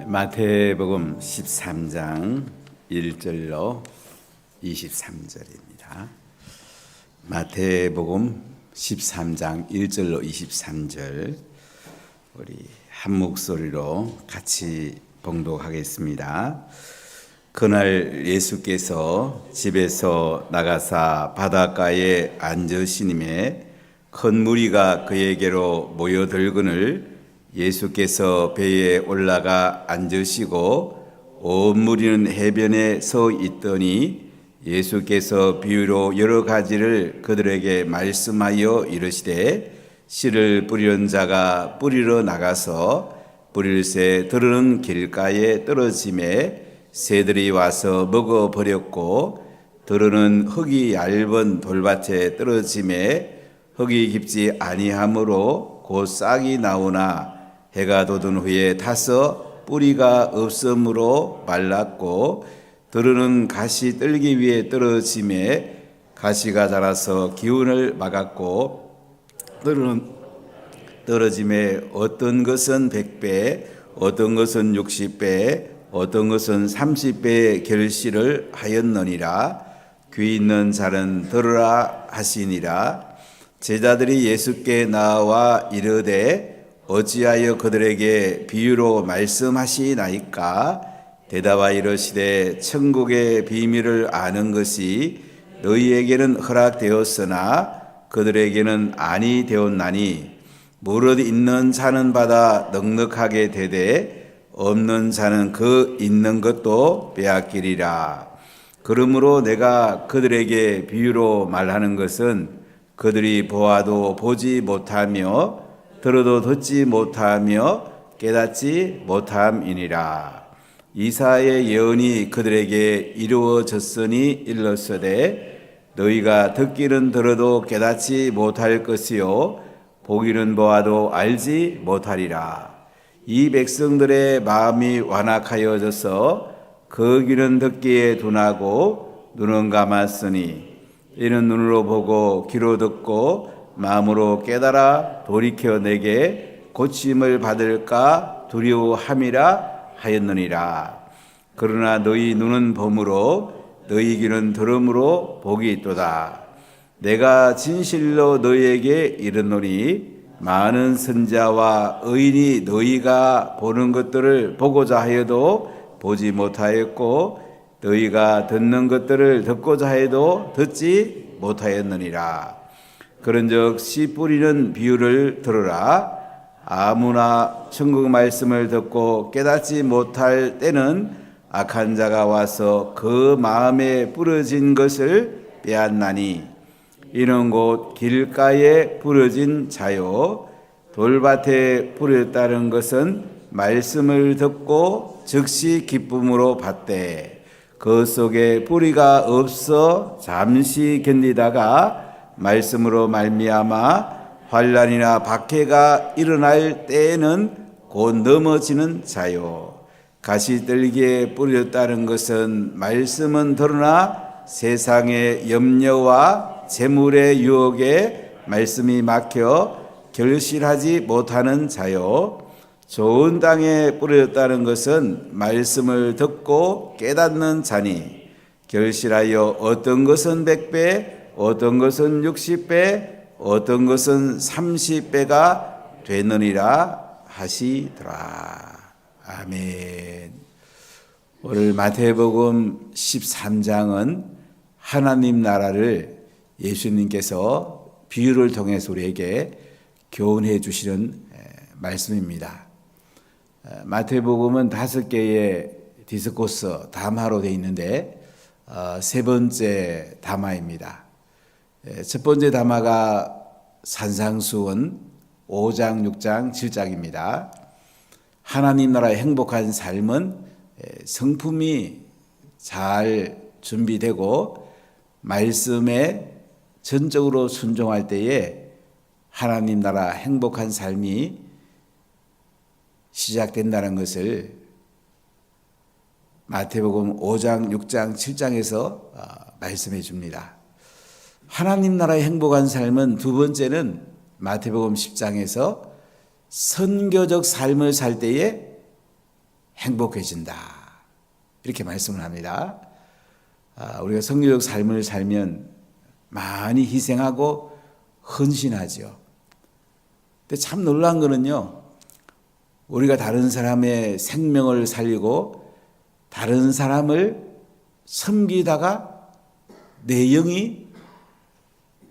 마태복음 13장 1절로 23절입니다. 마태복음 13장 1절로 23절 우리 한 목소리로 같이 봉독하겠습니다. 그날 예수께서 집에서 나가사 바닷가에 앉으시니매 큰 무리가 그에게로 모여들거늘 예수께서 배에 올라가 앉으시고 온 무리는 해변에 서 있더니 예수께서 비유로 여러 가지를 그들에게 말씀하여 이르시되 씨를 뿌리는 자가 뿌리러 나가서 뿌릴새 들으는 길가에 떨어지매 새들이 와서 먹어버렸고 들으는 흙이 얇은 돌밭에 떨어지매 흙이 깊지 아니하므로 곧 싹이 나오나 해가 돋은 후에 타서 뿌리가 없으므로 말랐고 들으는 가시 떨기 위에 떨어짐에 가시가 자라서 기운을 막았고 들으는 떨어짐에 어떤 것은 100배 어떤 것은 60배 어떤 것은 30배의 결실을 하였느니라. 귀 있는 자는 들으라 하시니라. 제자들이 예수께 나와 이르되 어찌하여 그들에게 비유로 말씀하시나이까? 대답하여 이르시되 천국의 비밀을 아는 것이 너희에게는 허락되었으나 그들에게는 아니 되었나니 무릇 있는 자는 받아 넉넉하게 되되 없는 자는 그 있는 것도 빼앗기리라. 그러므로 내가 그들에게 비유로 말하는 것은 그들이 보아도 보지 못하며 들어도 듣지 못하며 깨닫지 못함이니라. 이사야의 예언이 그들에게 이루어졌으니 일렀으되 너희가 듣기는 들어도 깨닫지 못할 것이요 보기는 보아도 알지 못하리라. 이 백성들의 마음이 완악하여져서 그 귀는 듣기에 둔하고 눈은 감았으니 이는 눈으로 보고 귀로 듣고 마음으로 깨달아 돌이켜 내게 고침을 받을까 두려워함이라 하였느니라. 그러나 너희 눈은 범으로 너희 귀는 들음으로 복이 있도다. 내가 진실로 너희에게 이르노니 많은 선지자와 의인이 너희가 보는 것들을 보고자 하여도 보지 못하였고 너희가 듣는 것들을 듣고자 해도 듣지 못하였느니라. 그런즉 씨 뿌리는 비유를 들으라. 아무나 천국 말씀을 듣고 깨닫지 못할 때는 악한 자가 와서 그 마음에 뿌려진 것을 빼앗나니 이는 곧 길가에 뿌려진 자요 돌밭에 뿌렸다는 것은 말씀을 듣고 즉시 기쁨으로 받되 그 속에 뿌리가 없어 잠시 견디다가 말씀으로 말미암아 환난이나 박해가 일어날 때에는 곧 넘어지는 자요. 가시떨기에 뿌렸다는 것은 말씀은 들으나 세상의 염려와 재물의 유혹에 말씀이 막혀 결실하지 못하는 자요. 좋은 땅에 뿌렸다는 것은 말씀을 듣고 깨닫는 자니 결실하여 어떤 것은 100배 어떤 것은 60배 어떤 것은 30배가 되느니라 하시더라. 아멘. 오늘 마태복음 13장은 하나님 나라를 예수님께서 비유를 통해서 우리에게 교훈해 주시는 말씀입니다. 마태복음은 5개의 디스코스 담화로 되어 있는데 세 번째 담화입니다. 첫 번째 담화가 산상수훈 5장, 6장, 7장입니다. 하나님 나라의 행복한 삶은 성품이 잘 준비되고 말씀에 전적으로 순종할 때에 하나님 나라 행복한 삶이 시작된다는 것을 마태복음 5장, 6장, 7장에서 말씀해 줍니다. 하나님 나라의 행복한 삶은 두 번째는 마태복음 10장에서 선교적 삶을 살 때에 행복해진다. 이렇게 말씀을 합니다. 우리가 성교적 삶을 살면 많이 희생하고 헌신하죠. 근데 참 놀라운 거는요, 우리가 다른 사람의 생명을 살리고 다른 사람을 섬기다가 내 영이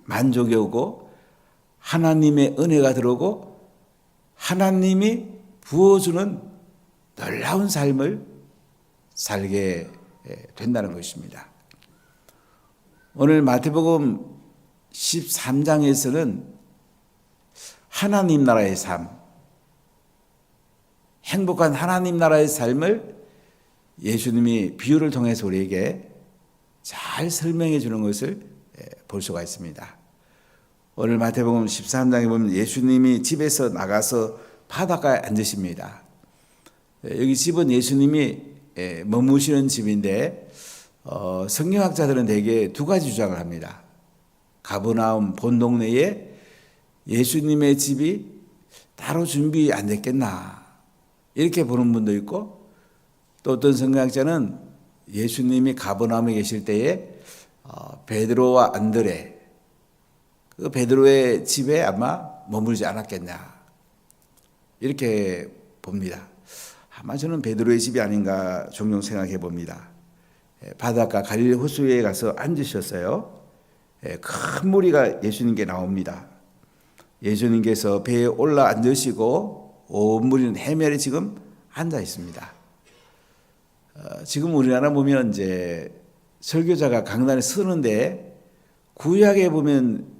만족이 오고 하나님의 은혜가 들어오고 하나님이 부어주는 놀라운 삶을 살게 된다는 것입니다. 오늘 마태복음 13장에서는 하나님 나라의 삶, 행복한 하나님 나라의 삶을 예수님이 비유를 통해서 우리에게 잘 설명해 주는 것을 볼 수가 있습니다. 오늘 마태복음 13장에 보면 예수님이 집에서 나가서 바닷가에 앉으십니다. 여기 집은 예수님이 머무시는 집인데 성경학자들은 대개 두 가지 주장을 합니다. 가버나움 본 동네에 예수님의 집이 따로 준비 안 됐겠나 이렇게 보는 분도 있고, 또 어떤 성경학자는 예수님이 가버나움에 계실 때에 베드로와 안드레, 그 베드로의 집에 아마 머물지 않았겠냐 이렇게 봅니다. 아마 저는 베드로의 집이 아닌가 종종 생각해 봅니다. 바닷가 갈릴리 호수에 가서 앉으셨어요. 큰 무리가 예수님께 나옵니다. 예수님께서 배에 올라 앉으시고 온 무리는 해멸에 지금 앉아 있습니다. 지금 우리나라 보면 이제 설교자가 강단에 서는데 구약에 보면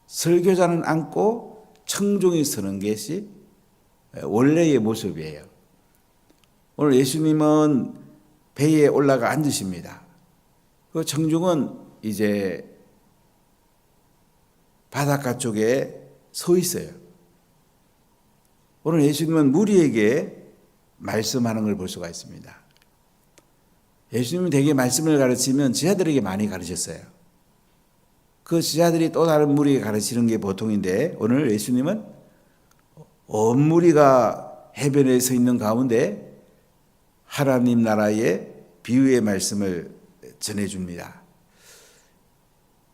설교자는 앉고 청중이 서는 것이 원래의 모습이에요. 오늘 예수님은 배에 올라가 앉으십니다. 그 청중은 이제 바닷가 쪽에 서 있어요. 오늘 예수님은 무리에게 말씀하는 걸 볼 수가 있습니다. 예수님은 대개 말씀을 가르치면 지하들에게 많이 가르쳤어요. 그 지하들이 또 다른 무리에게 가르치는 게 보통인데, 오늘 예수님은 온 무리가 해변에 서 있는 가운데 하나님 나라의 비유의 말씀을 전해줍니다.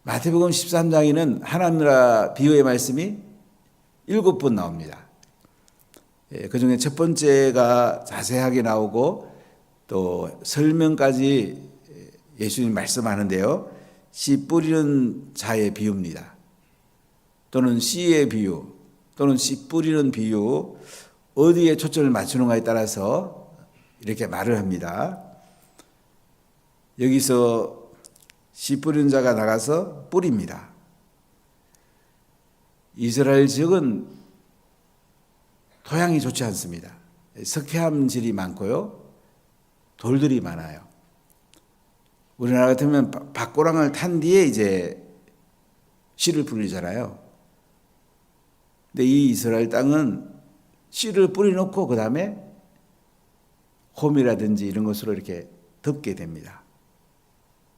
마태복음 13장에는 하나님 나라 비유의 말씀이 7번 나옵니다. 그 중에 첫 번째가 자세하게 나오고 또 설명까지 예수님이 말씀하는데요. 씨 뿌리는 자의 비유입니다. 또는 씨의 비유, 또는 씨 뿌리는 비유, 어디에 초점을 맞추는가에 따라서 이렇게 말을 합니다. 여기서 씨 뿌리는 자가 나가서 뿌립니다. 이스라엘 지역은 토양이 좋지 않습니다. 석회암질이 많고요, 돌들이 많아요. 우리나라 같으면 밭고랑을 탄 뒤에 이제 씨를 뿌리잖아요. 근데 이 이스라엘 땅은 씨를 뿌려놓고 그 다음에 홈이라든지 이런 것으로 이렇게 덮게 됩니다.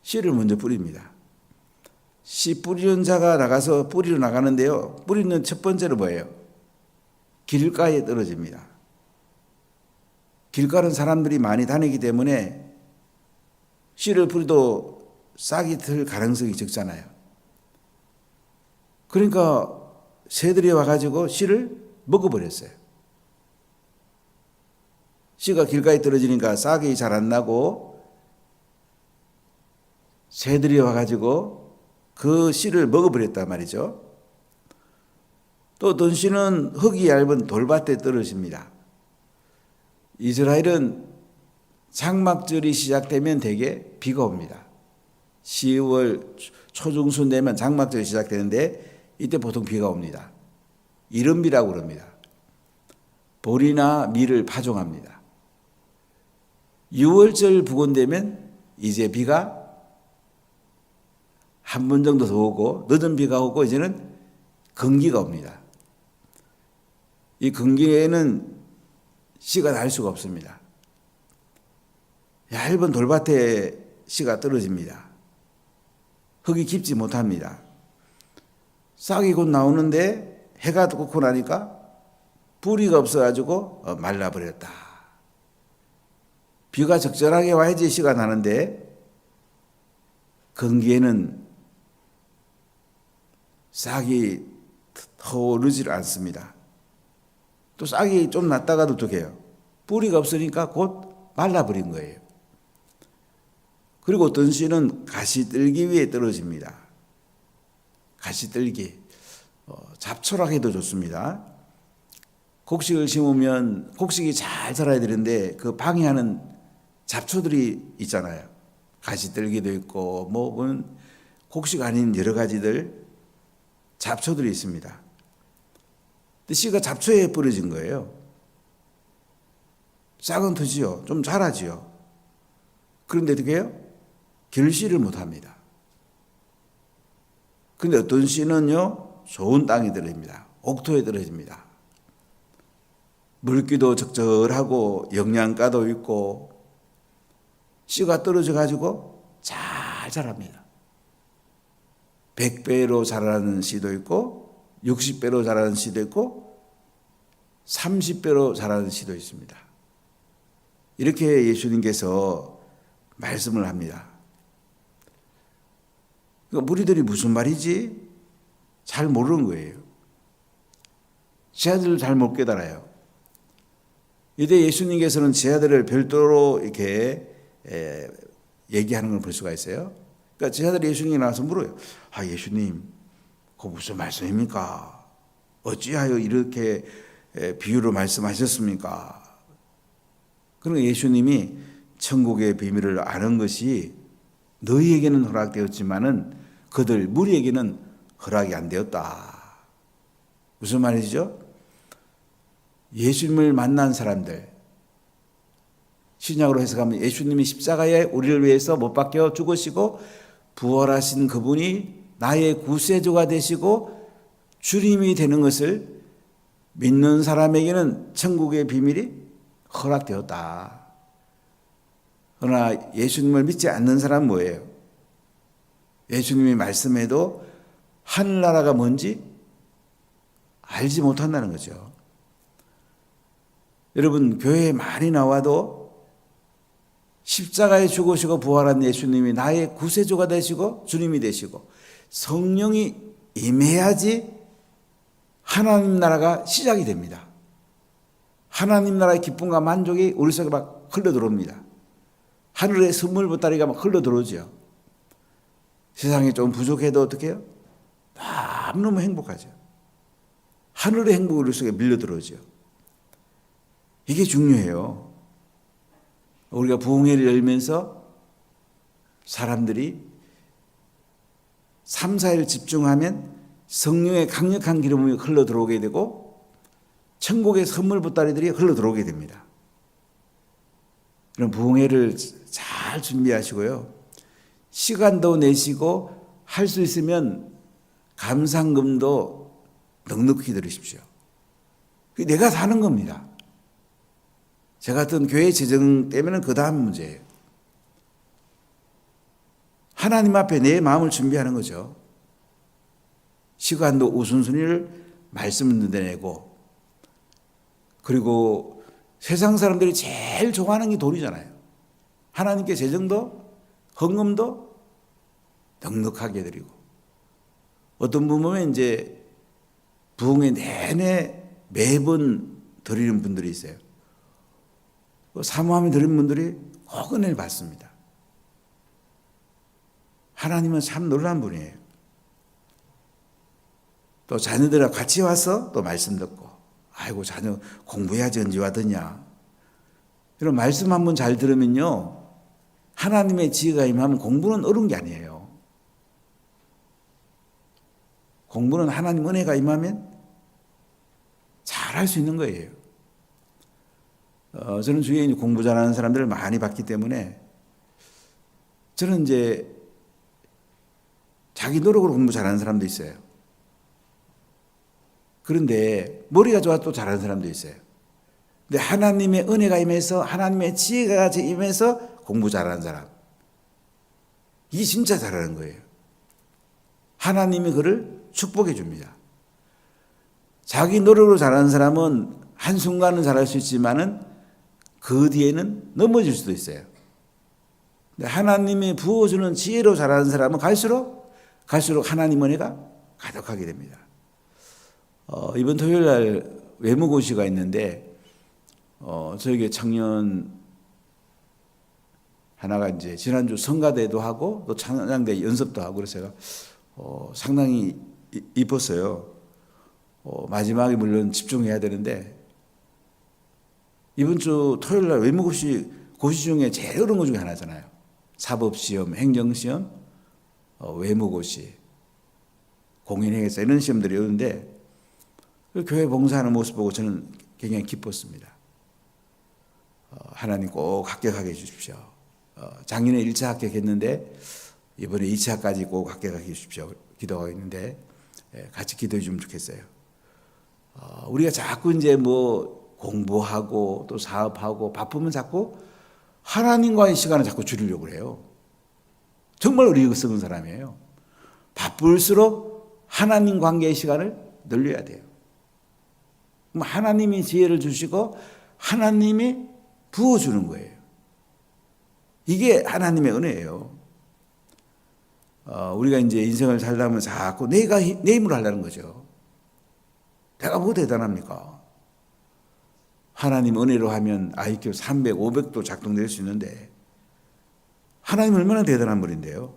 씨를 먼저 뿌립니다. 씨 뿌리는 자가 나가서 뿌리러 나가는데요. 뿌리는 첫 번째로 뭐예요? 길가에 떨어집니다. 길가는 사람들이 많이 다니기 때문에 씨를 뿌려도 싹이 들 가능성이 적잖아요. 그러니까 새들이 와가지고 씨를 먹어버렸어요. 씨가 길가에 떨어지니까 싹이 잘 안 나고 새들이 와가지고 그 씨를 먹어버렸단 말이죠. 또 어떤 씨는 흙이 얇은 돌밭에 떨어집니다. 이스라엘은 장막절이 시작되면 대개 비가 옵니다. 10월 초중순 되면 장막절이 시작되는데 이때 보통 비가 옵니다. 이른비라고 그럽니다. 보리나 밀을 파종합니다. 6월절 부근되면 이제 비가 한 번 정도 더 오고 늦은 비가 오고 이제는 건기가 옵니다. 이 건기에는 씨가 날 수가 없습니다. 얇은 돌밭에 씨가 떨어집니다. 흙이 깊지 못합니다. 싹이 곧 나오는데 해가 돋고 나니까 뿌리가 없어가지고 말라버렸다. 비가 적절하게 와야지 씨가 나는데 건기에는 싹이 터오르질 않습니다. 또 싹이 좀 났다가도 어떻게 해요? 뿌리가 없으니까 곧 말라버린 거예요. 그리고 어떤 씨는 가시떨기 위에 떨어집니다. 가시떨기. 잡초락해도 좋습니다. 곡식을 심으면 곡식이 잘 자라야 되는데 그 방해하는 잡초들이 있잖아요. 가시떨기도 있고 뭐 곡식 아닌 여러 가지들 잡초들이 있습니다. 근데 씨가 잡초에 뿌려진 거예요. 싹은 트지요. 좀 자라지요. 그런데 어떻게 해요? 결실을 못합니다. 그런데 어떤 씨는요, 좋은 땅에 떨어집니다. 옥토에 떨어집니다. 물기도 적절하고 영양가도 있고 씨가 떨어져 가지고 잘 자랍니다. 100배로 자라는 씨도 있고 60배로 자라는 씨도 있고 30배로 자라는 씨도 있습니다. 이렇게 예수님께서 말씀을 합니다. 그러니까 무리들이 무슨 말이지? 잘 모르는 거예요. 제자들을 잘 못 깨달아요. 이때 예수님께서는 제자들을 별도로 이렇게 얘기하는 걸 볼 수가 있어요. 그러니까 제자들이 예수님께 나와서 물어요. 아, 예수님, 그거 무슨 말씀입니까? 어찌하여 이렇게 비유로 말씀하셨습니까? 그러니까 예수님이 천국의 비밀을 아는 것이 너희에게는 허락되었지만은 그들 무리에게는 허락이 안 되었다. 무슨 말이죠? 예수님을 만난 사람들, 신약으로 해석하면 예수님이 십자가에 우리를 위해서 못 박혀 죽으시고 부활하신 그분이 나의 구세주가 되시고 주님이 되는 것을 믿는 사람에게는 천국의 비밀이 허락되었다. 그러나 예수님을 믿지 않는 사람은 뭐예요? 예수님이 말씀해도 하늘나라가 뭔지 알지 못한다는 거죠. 여러분, 교회에 많이 나와도 십자가에 죽으시고 부활한 예수님이 나의 구세주가 되시고 주님이 되시고 성령이 임해야지 하나님 나라가 시작이 됩니다. 하나님 나라의 기쁨과 만족이 우리 속에 막 흘러 들어옵니다. 하늘의 선물 보따리가 막 흘러 들어오죠. 세상이 좀 부족해도 어떻게 해요? 너무 행복하죠. 하늘의 행복이 우리 속에 밀려 들어오죠. 이게 중요해요. 우리가 부흥회를 열면서 사람들이 3, 4일 집중하면 성령의 강력한 기름이 흘러 들어오게 되고 천국의 선물 보따리들이 흘러 들어오게 됩니다. 그럼 부흥회를 잘 준비하시고요. 시간도 내시고 할 수 있으면 감상금도 넉넉히 들으십시오. 내가 사는 겁니다. 저 같은 교회 재정 때문에 그 다음 문제예요. 하나님 앞에 내 마음을 준비하는 거죠. 시간도 우선순위를 말씀을 내고, 그리고 세상 사람들이 제일 좋아하는 게 돈이잖아요. 하나님께 재정도 헌금도 넉넉하게 드리고, 어떤 분 보면 이제 부흥회 내내 매번 드리는 분들이 있어요. 사모하며 드리는 분들이 꼭 은혜를 받습니다. 하나님은 참 놀라운 분이에요. 또 자녀들하고 같이 와서 또 말씀 듣고, 아이고 자녀 공부해야지 언제 와드냐. 이런 말씀 한번 잘 들으면요, 하나님의 지혜가 임하면 공부는 어려운 게 아니에요. 공부는 하나님 은혜가 임하면 잘할 수 있는 거예요. 저는 주위에 공부 잘하는 사람들을 많이 봤기 때문에 저는 이제 자기 노력으로 공부 잘하는 사람도 있어요. 그런데 머리가 좋아 또 잘하는 사람도 있어요. 근데 하나님의 은혜가 임해서, 하나님의 지혜가 임해서 공부 잘하는 사람, 이게 진짜 잘하는 거예요. 하나님이 그를 축복해 줍니다. 자기 노력으로 잘하는 사람은 한순간은 잘할 수 있지만은 그 뒤에는 넘어질 수도 있어요. 근데 하나님이 부어주는 지혜로 자라는 사람은 갈수록 하나님 은혜가 가득하게 됩니다. 이번 토요일 날 외무고시가 있는데 저에게 청년 하나가 이제 지난주 성가대도 하고 또 찬양대 연습도 하고 그래서 제가 상당히 이뻤어요. 마지막에 물론 집중해야 되는데 이번 주 토요일 날 외무고시 중에 제일 어려운 것 중에 하나잖아요. 사법시험, 행정시험, 외무고시, 공인회계사 이런 시험들이 오는데 교회 봉사하는 모습 보고 저는 굉장히 기뻤습니다. 하나님 꼭 합격하게 해주십시오. 작년에 1차 합격했는데 이번에 2차까지 꼭 합격하게 해주십시오. 기도하고 있는데 같이 기도해 주면 좋겠어요. 우리가 자꾸 이제 뭐 공부하고 또 사업하고 바쁘면 자꾸 하나님과의 시간을 자꾸 줄이려고 해요. 정말 의리스러운 사람이에요. 바쁠수록 하나님 관계의 시간을 늘려야 돼요. 그럼 하나님이 지혜를 주시고 하나님이 부어주는 거예요. 이게 하나님의 은혜예요. 우리가 이제 인생을 살다 보면 자꾸 내 힘으로 하려는 거죠. 내가 뭐 대단합니까? 하나님 은혜로 하면 IQ 300, 500도 작동될 수 있는데 하나님 얼마나 대단한 분인데요.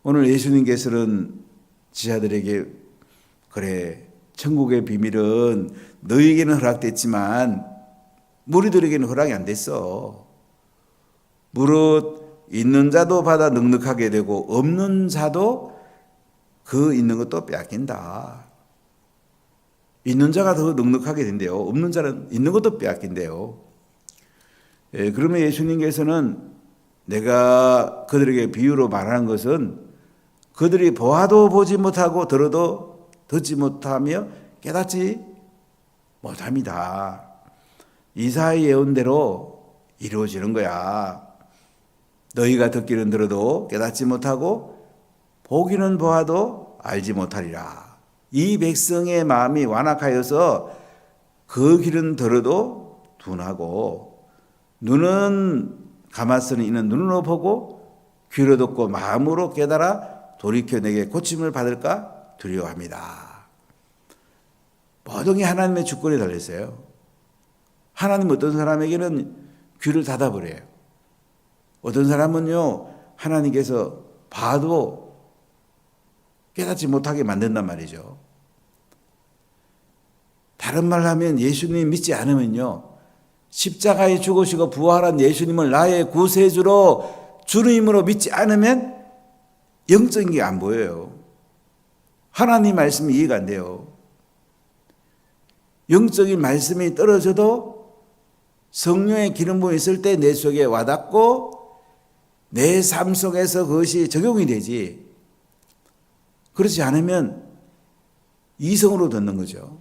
오늘 예수님께서는 지하들에게 그래 천국의 비밀은 너희에게는 허락됐지만 무리들에게는 허락이 안 됐어. 무릇 있는 자도 받아 넉넉하게 되고 없는 자도 그 있는 것도 빼앗긴다. 있는 자가 더 넉넉하게 된대요. 없는 자는 있는 것도 빼앗긴대요. 그러면 예수님께서는 내가 그들에게 비유로 말하는 것은 그들이 보아도 보지 못하고 들어도 듣지 못하며 깨닫지 못합니다. 이사야 예언대로 이루어지는 거야. 너희가 듣기는 들어도 깨닫지 못하고 보기는 보아도 알지 못하리라. 이 백성의 마음이 완악하여서 그 길은 들어도 둔하고 눈은 감았으니 이는 눈으로 보고 귀로 듣고 마음으로 깨달아 돌이켜 내게 고침을 받을까 두려워합니다. 모든 게 하나님의 주권에 달렸어요. 하나님 어떤 사람에게는 귀를 닫아버려요. 어떤 사람은요 하나님께서 봐도 깨닫지 못하게 만든단 말이죠. 다른 말로 하면 예수님 믿지 않으면요 십자가에 죽으시고 부활한 예수님을 나의 구세주로 주님으로 믿지 않으면 영적인 게 안 보여요. 하나님 말씀이 이해가 안 돼요. 영적인 말씀이 떨어져도 성령의 기름 부음이 있을 때 내 속에 와닿고 내 삶 속에서 그것이 적용이 되지. 그렇지 않으면 이성으로 듣는 거죠.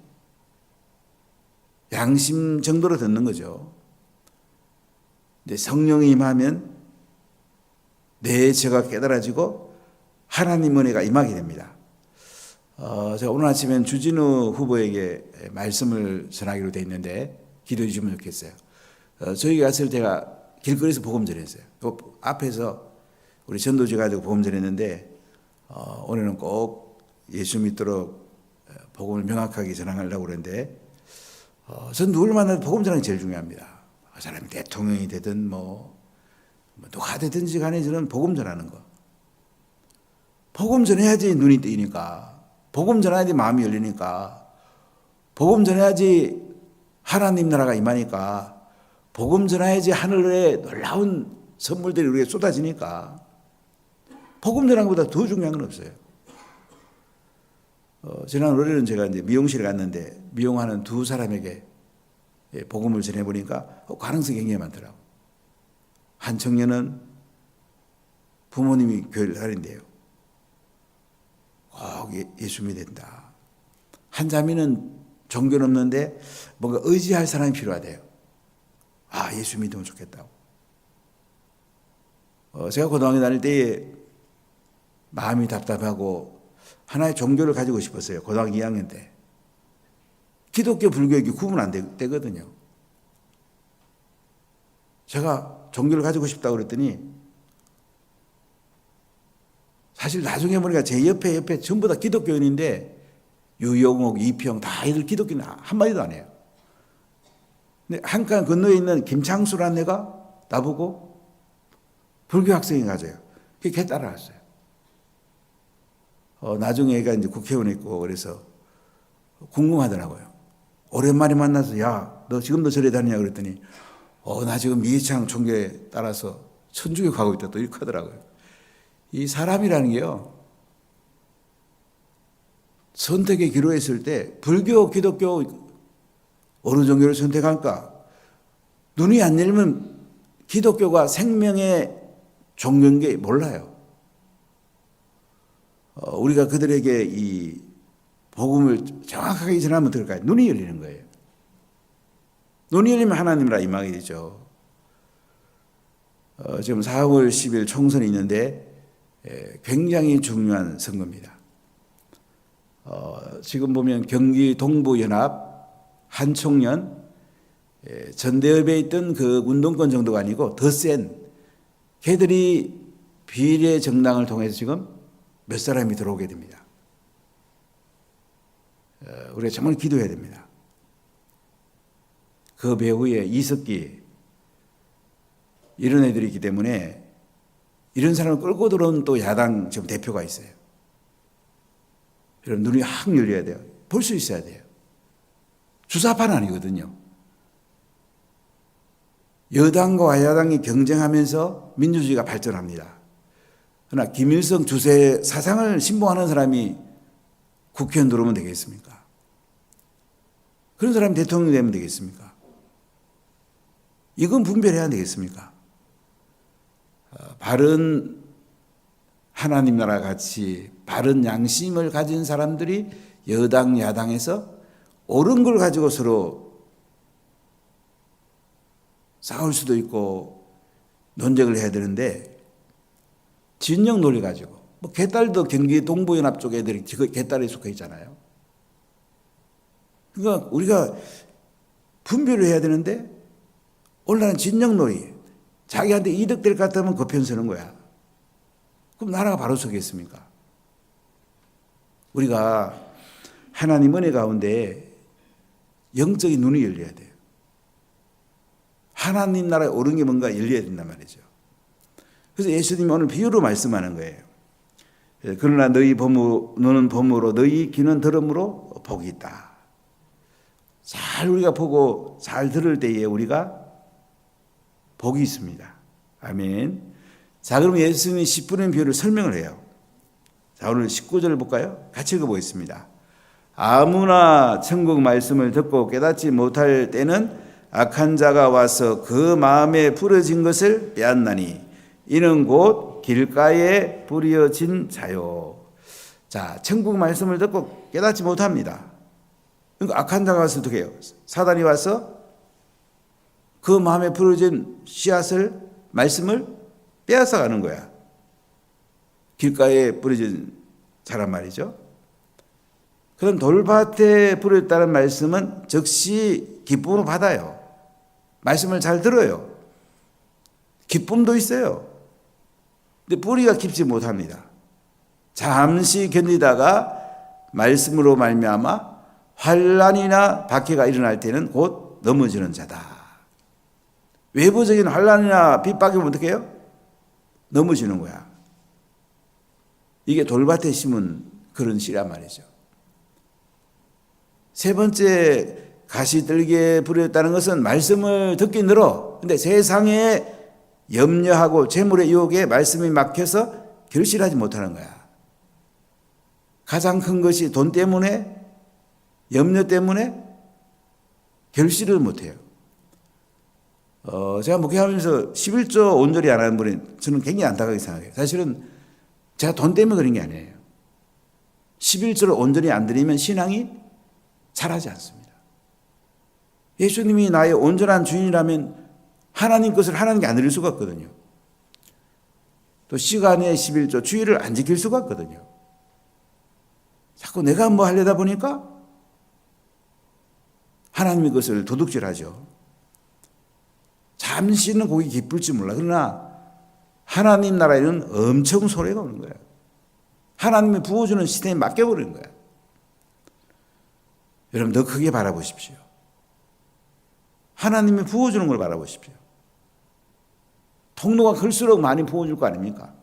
양심 정도로 듣는 거죠. 근데 성령이 임하면 내 죄가 깨달아지고 하나님 은혜가 임하게 됩니다. 제가 오늘 아침엔 주진우 후보에게 말씀을 전하기로 돼 있는데 기도해 주시면 좋겠어요. 저희 갔을 때가 길거리에서 복음 전했어요. 앞에서 우리 전도지 가지고 복음 전했는데 오늘은 꼭 예수 믿도록 복음을 명확하게 전하려고 그러는데 전 누굴 만나도 복음 전하는 게 제일 중요합니다. 그 사람이 대통령이 되든 뭐 누가 되든지 간에 저는 복음 전하는 거. 복음 전해야지 눈이 뜨이니까. 복음 전해야지 마음이 열리니까. 복음 전해야지 하나님 나라가 임하니까. 복음 전해야지 하늘에 놀라운 선물들이 우리에게 쏟아지니까. 복음 전하는 것보다 더 중요한 건 없어요. 지난 월요일은 제가 이제 미용실에 갔는데 미용하는 두 사람에게 복음을 전해보니까 가능성이 굉장히 많더라고요. 한 청년은 부모님이 교회를 다닌대요. 꼭 예수 믿어야 된다. 한 자매는 종교는 없는데 뭔가 의지할 사람이 필요하대요. 아, 예수 믿으면 좋겠다고. 제가 고등학교 다닐 때에 마음이 답답하고 하나의 종교를 가지고 싶었어요. 고등학교 2학년 때. 기독교, 불교에게 구분 안 되거든요. 제가 종교를 가지고 싶다고 그랬더니 사실 나중에 보니까 제 옆에 전부 다 기독교인인데 유영옥, 이평 다 이들 기독교인 한마디도 안 해요. 근데 한강 건너에 있는 김창수라는 애가 나보고 불교 학생이 가져요. 걔 따라왔어요. 나중에 애가 이제 국회의원 했고 그래서 궁금하더라고요. 오랜만에 만나서 야, 너 지금도 절에 다니냐 그랬더니 나 지금 이해창 총재에 따라서 천주교 가고 있다 또 이렇게 하더라고요. 이 사람이라는 게요. 선택의 기로에 있을 때 불교, 기독교 어느 종교를 선택할까? 눈이 안 열리면 기독교가 생명의 종교인 게 몰라요. 우리가 그들에게 이 복음을 정확하게 전하면 어떨까요? 눈이 열리는 거예요. 눈이 열리면 하나님이라 임하게 되죠. 지금 4월 10일 총선이 있는데 굉장히 중요한 선거입니다. 지금 보면 경기 동부연합 한 청년 전대협에 있던 그 운동권 정도가 아니고 더 센 걔들이 비례 정당을 통해서 지금 몇 사람이 들어오게 됩니다. 우리가 정말 기도해야 됩니다. 그 배후에 이석기 이런 애들이 있기 때문에 이런 사람을 끌고 들어온 또 야당 지금 대표가 있어요. 여러분 눈이 확 열려야 돼요. 볼 수 있어야 돼요. 주사판 아니거든요. 여당과 야당이 경쟁하면서 민주주의가 발전합니다. 그러나 김일성 주세 사상을 신봉하는 사람이 국회의원 들어오면 되겠습니까? 그런 사람이 대통령이 되면 되겠습니까? 이건 분별해야 되겠습니까? 바른 하나님 나라 같이 바른 양심을 가진 사람들이 여당, 야당에서 옳은 걸 가지고 서로 싸울 수도 있고 논쟁을 해야 되는데 진영 논리 가지고 뭐 개딸도 경기 동부연합 쪽 애들이 개딸에 속해 있잖아요. 그러니까 우리가 분별을 해야 되는데 올라는 진영 논리 자기한테 이득 될 것 같으면 그 편 서는 거야. 그럼 나라가 바로 서겠습니까? 우리가 하나님 은혜 가운데 영적인 눈이 열려야 돼요. 하나님 나라에 옳은 게 뭔가 열려야 된단 말이죠. 그래서 예수님이 오늘 비유로 말씀하는 거예요. 그러나 너는 봄으로 너희 귀는 들음으로 복이 있다. 잘 우리가 보고 잘 들을 때에 우리가 복이 있습니다. 아멘. 자, 그럼 예수님이 씨 뿌리는 비유를 설명을 해요. 자, 오늘 19절을 볼까요? 같이 읽어보겠습니다. 아무나 천국 말씀을 듣고 깨닫지 못할 때는 악한 자가 와서 그 마음에 부러진 것을 빼앗나니 이는 곧 길가에 부려진 자요. 자, 천국 말씀을 듣고 깨닫지 못합니다. 그러니까 악한 자가 와서 어떻게 해요? 사단이 와서 그 마음에 부러진 씨앗을 말씀을 빼앗아 가는 거야. 길가에 부러진 자란 말이죠. 그럼 돌밭에 부러졌다는 말씀은 즉시 기쁨을 받아요. 말씀을 잘 들어요. 기쁨도 있어요. 근데 뿌리가 깊지 못합니다. 잠시 견디다가 말씀으로 말미암아 환난이나 박해가 일어날 때는 곧 넘어지는 자다. 외부적인 환난이나 핍박이면 어떻게 해요? 넘어지는 거야. 이게 돌밭에 심은 그런 씨란 말이죠. 세 번째 가시들기에 부렸다는 것은 말씀을 듣긴 들어. 근데 세상에 염려하고 재물의 유혹에 말씀이 막혀서 결실하지 못하는 거야. 가장 큰 것이 돈 때문에 염려 때문에 결실을 못해요. 제가 목회하면서 11조 온전히 안 하는 분이 저는 굉장히 안타깝게 생각해요. 사실은 제가 돈 때문에 그런 게 아니에요. 11조를 온전히 안 드리면 신앙이 자라지 않습니다. 예수님이 나의 온전한 주인이라면 하나님 것을 하나님께 안 드릴 수가 없거든요. 또 시간의 11조 주의를 안 지킬 수가 없거든요. 자꾸 내가 뭐 하려다 보니까 하나님의 것을 도둑질하죠. 잘 잠시는 거기 기쁠지 몰라. 그러나 하나님 나라에는 엄청 손해가 오는 거예요. 하나님이 부어주는 시스템에 맡겨버리는 거예요. 여러분 더 크게 바라보십시오. 하나님이 부어주는 걸 바라보십시오. 통로가 클수록 많이 부어줄 거 아닙니까?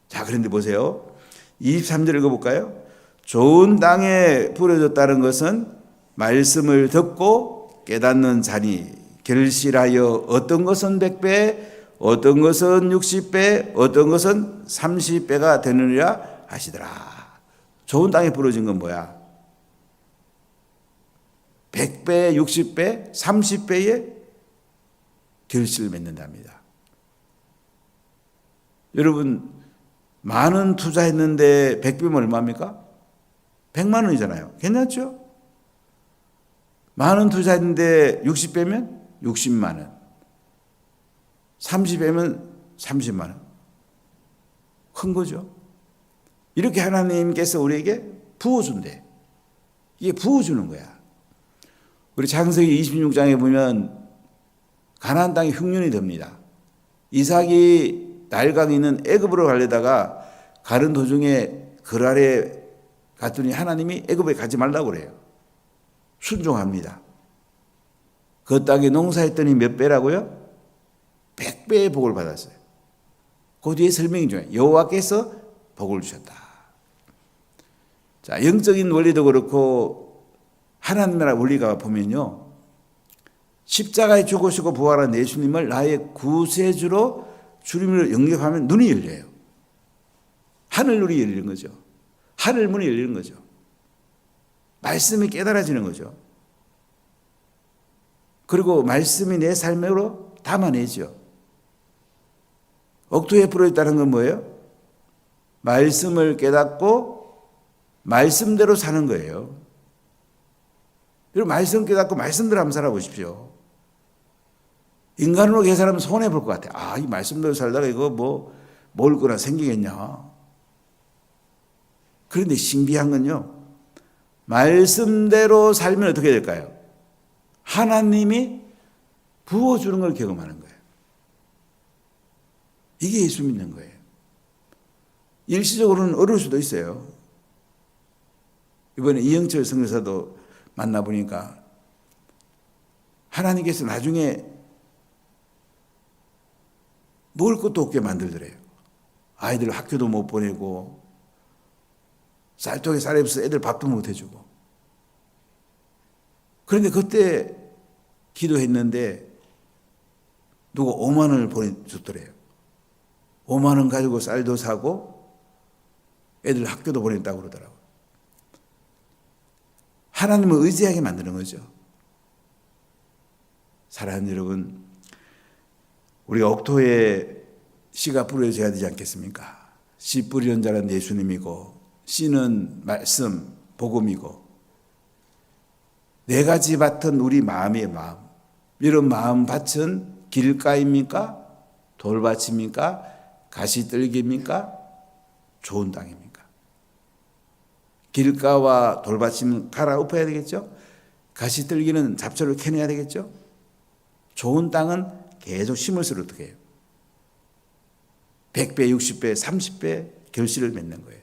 자, 그런데 보세요. 23절 읽어볼까요? 좋은 땅에 뿌려졌다는 것은 말씀을 듣고 깨닫는 자니 결실하여 어떤 것은 100배, 어떤 것은 60배, 어떤 것은 30배가 되느니라 하시더라. 좋은 땅에 뿌려진 건 뭐야? 100배, 60배, 30배의 결실을 맺는답니다. 여러분, 만원 투자했는데 100배면 얼마입니까? 100만 원이잖아요. 괜찮죠? 만원 투자했는데 60배면 60만 원. 30배면 30만 원. 큰 거죠. 이렇게 하나님께서 우리에게 부어준대. 이게 부어주는 거야. 우리 창세기 26장에 보면 가나안 땅이 흉년이 됩니다. 이삭이 나일강에 있는 애굽으로 가려다가 가는 도중에 그랄에 갔더니 하나님이 애굽에 가지 말라고 그래요. 순종합니다. 그 땅에 농사했더니 몇 배라고요? 100배의 복을 받았어요. 그 뒤에 설명이 중요해요. 여호와께서 복을 주셨다. 자, 영적인 원리도 그렇고 하나님 나라 원리가 보면요, 십자가에 죽으시고 부활한 예수님을 나의 구세주로 주님을 영접하면 눈이 열려요. 하늘 눈이 열리는 거죠. 하늘 문이 열리는 거죠. 말씀이 깨달아지는 거죠. 그리고 말씀이 내 삶으로 담아내죠. 옥토에 뿌려있다는 건 뭐예요? 말씀을 깨닫고 말씀대로 사는 거예요. 그리고 말씀 깨닫고 말씀대로 한번 살아보십시오. 인간으로 계산하면 손해볼 것 같아요. 아, 이 말씀대로 살다가 이거 뭐 먹을 거나 생기겠냐. 그런데 신기한 건요, 말씀대로 살면 어떻게 될까요? 하나님이 부어주는 걸 경험하는 거예요. 이게 예수 믿는 거예요. 일시적으로는 어려울 수도 있어요. 이번에 이영철 선교사도 만나보니까 하나님께서 나중에 먹을 것도 없게 만들더래요. 아이들 학교도 못 보내고 쌀통에 쌀이 없어서 애들 밥도 못 해주고. 그런데 그때 기도했는데 누가 5만 원을 보내줬더래요. 5만 원 가지고 쌀도 사고 애들 학교도 보냈다고 그러더라고요. 하나님을 의지하게 만드는 거죠. 사랑하는 여러분, 우리가 옥토에 씨가 뿌려져야 되지 않겠습니까? 씨 뿌리는 자는 예수님이고 씨는 말씀, 복음이고 네 가지 밭은 우리 마음의 마음. 이런 마음 밭은 길가입니까? 돌밭입니까? 가시떨기입니까? 좋은 땅입니까? 길가와 돌밭이면 갈아엎어야 되겠죠? 가시떨기는 잡초를 캐내야 되겠죠? 좋은 땅은 계속 심을수록 어떻게 해요? 100배, 60배, 30배 결실을 맺는 거예요.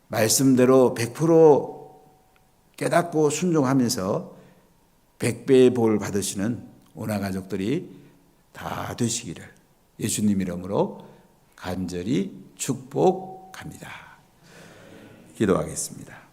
말씀대로 100% 깨닫고 순종하면서 100배의 복을 받으시는 오나 가족들이 다 되시기를 예수님 이름으로 간절히 축복합니다. 기도하겠습니다.